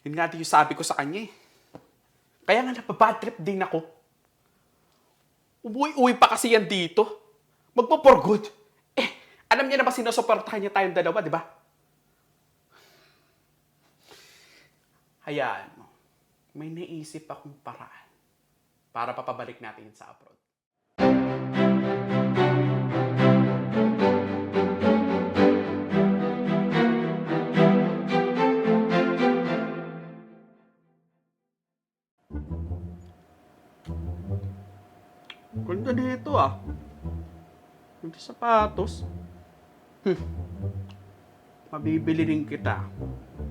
Yun nga din yung sabi ko sa kanya eh. Kaya nga napabad trip din ako. Umuwi-uwi pa kasi yan dito. Magpo-for good. Eh, alam niya na ba sinusuportahan niya tayong dalawa, di ba? Hayaan mo. May naisip akong paraan para papabalik natin yun sa abroad. Ganda dito ah. Ganda sapatos. Mabibili rin kita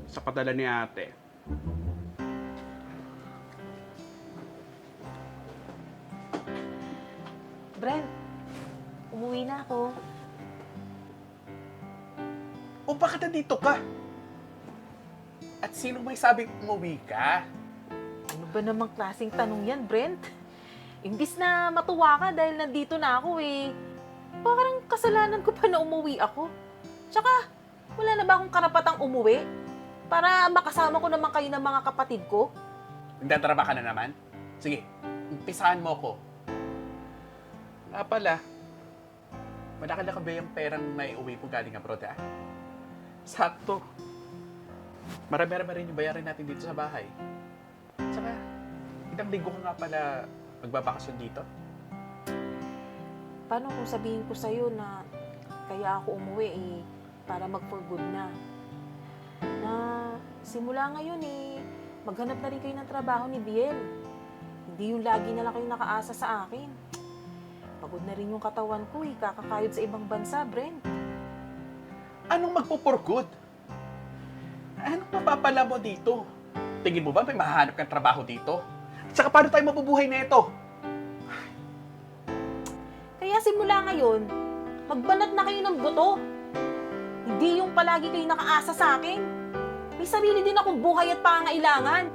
sa padala ni ate. Brent, umuwi na ako. O bakit nandito ka? At sino may sabing umuwi ka? Ano ba namang klaseng tanong yan, Brent? Imbis na matuwa ka dahil nandito na ako eh. Parang kasalanan ko pa na umuwi ako. Tsaka, wala na ba akong karapatang umuwi? Para makasama ko naman kayo ng mga kapatid ko? Nagdadrama ka na naman? Sige, umpisahan mo ko. Nga pala, malaki na ka ba yung perang naiuwi po galing abroad, ha? Sakto. Marami-rami rin yung bayarin natin dito sa bahay. Tsaka, ilang linggo ka nga pala magbabakasyon dito. Paano kung sabihin ko sa'yo na kaya ako umuwi eh, para mag-for good na? Na simula ngayon eh, maghanap na rin kayo ng trabaho ni Biel. Hindi yung lagi na lang kayo nakaasa sa akin. Pagod na rin yung katawan ko eh, kakakayod sa ibang bansa, Brent. Anong magpo-for good? Anong mapapala mo dito? Tingin mo ba may mahanap kang trabaho dito? Tsaka paano tayo mabubuhay na ito? Kaya simula ngayon, magbanat na kayo ng buto. Hindi yung palagi kayo nakaasa sa akin. May sarili din akong buhay at pangangailangan.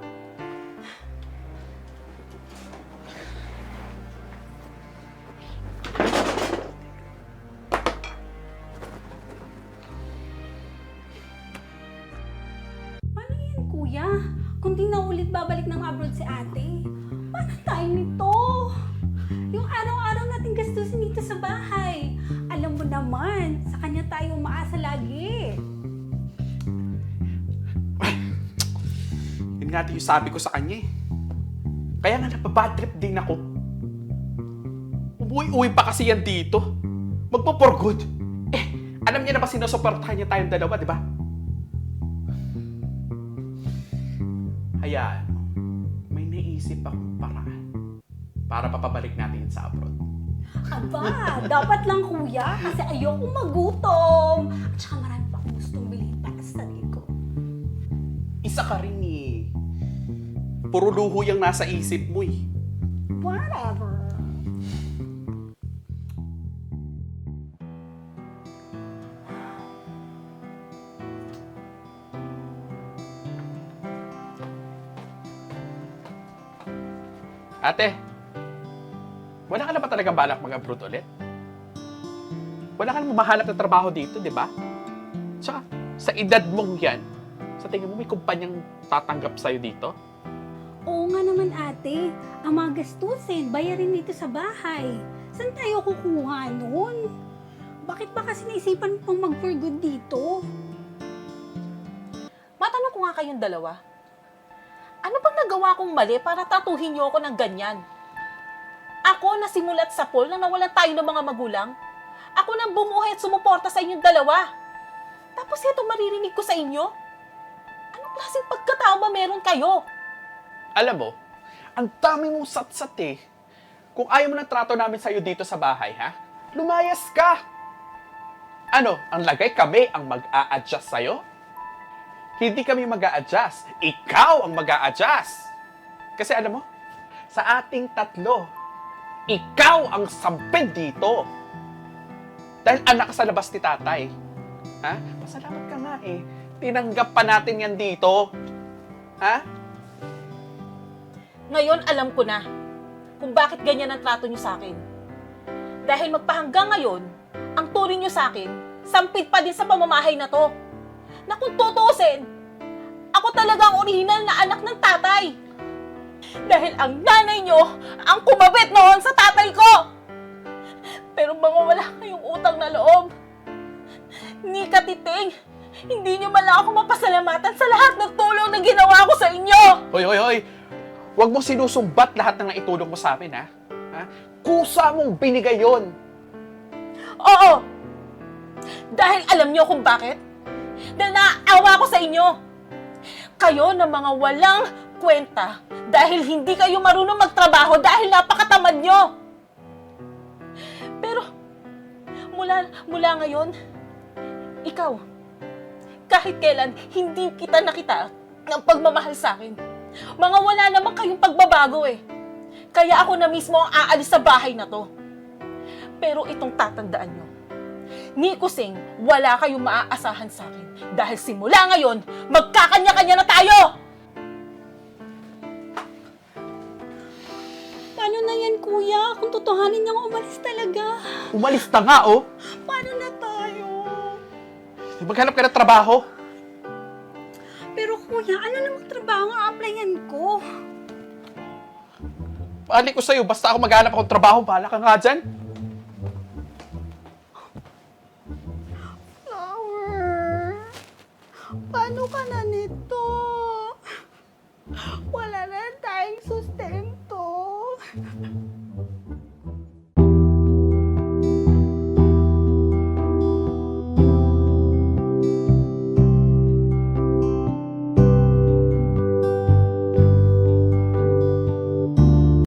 Paano yan, kuya? Kung di na ulit babalik ng abroad si ate, paano tayo nito? Yung araw-araw natin gastusin dito sa bahay. Alam mo naman, sa kanya tayo umaasa lagi. Yun nga din yung sabi ko sa kanya eh. Kaya nga napabad trip din ako. Umuwi-uwi pa kasi yan dito. Magpo-for good. Eh, alam niya na ba sinusuportahan niya tayong dalawa, di ba? Hayaan mo. May naisip akong paraan para papabalik natin yun sa abroad. Aba, dapat lang kuya, kasi ayoko magutom. At saka marami pa akong gustong bilhin para sa sarili ko. Isa ka rin eh. Puro luho yung nasa isip mo eh. Whatever. Ate, wala ka na ba talagang balak mag-abroad ulit? Wala ka na mahanap na trabaho dito, di ba? Tsaka, sa edad mong yan, sa tingin mo may kumpanyang tatanggap sa'yo dito? Oo nga naman ate, ang mga gastusin, bayarin dito sa bahay. Saan tayo kukuha nun? Bakit ba kasi naisipan mo pang mag-for good dito? Matanong ko nga kayong dalawa. Ano bang nagawa kong mali para tatuhin niyo ako ng ganyan? Ako na simulat sa pool na nawalan tayo ng mga magulang. Ako nang bumuhay at sumuporta sa inyong dalawa. Tapos ito maririnig ko sa inyo? Anong klaseng pagkatao ba meron kayo? Alam mo, ang dami mong satsat eh. Kung ayaw mo ng trato namin sa'yo dito sa bahay, ha? Lumayas ka! Ano, ang lagay kami ang mag-a-adjust sa'yo? Hindi kami mag-a-adjust. Ikaw ang mag-a-adjust. Kasi alam mo, sa ating tatlo, ikaw ang sampid dito. Dahil anak ka sa labas ni tatay. Ha? Pasalamat ka nga eh. Tinanggap pa natin yan dito. Ha? Ngayon alam ko na kung bakit ganyan ang trato niyo sa akin. Dahil magpahanggang ngayon, ang turing niyo sa akin, sampid pa din sa pamamahay na to. Na kung tutuusin, ako talaga ang orihinal na anak ng tatay. Dahil ang nanay nyo ang kumabit noon sa tatay ko. Pero mga wala kayong utang na loob. Ni Katiting, hindi nyo man lang ako mapasalamatan sa lahat ng tulong na ginawa ko sa inyo. Hoy, hoy, hoy! Huwag mo sinusumbat lahat ng naitulong mo sa amin, ha? Kusa mong binigay yon. Oo! Dahil alam nyo kung bakit? Dahil naaawa ko sa inyo. Kayo na mga walang kwenta dahil hindi kayo marunong magtrabaho dahil napakatamad nyo. Pero, mula ngayon, ikaw, kahit kailan, hindi kita nakita ng pagmamahal sa akin. Mga wala naman kayong pagbabago eh. Kaya ako na mismo ang aalis sa bahay na to. Pero itong tatandaan nyo, ni Kusing, wala kayong maaasahan sa akin. Dahil simula ngayon, magkakanya-kanya na tayo! Paano na yan, kuya? Kung totohanin niyang umalis talaga. Umalis na nga, oh! Paano na tayo? Maghanap ka ng trabaho. Pero kuya, ano namang trabaho ang applyan ko? Paali ko sa'yo, basta ako maghanap akong trabaho, bahala ka nga dyan. Flower, paano ka na nito?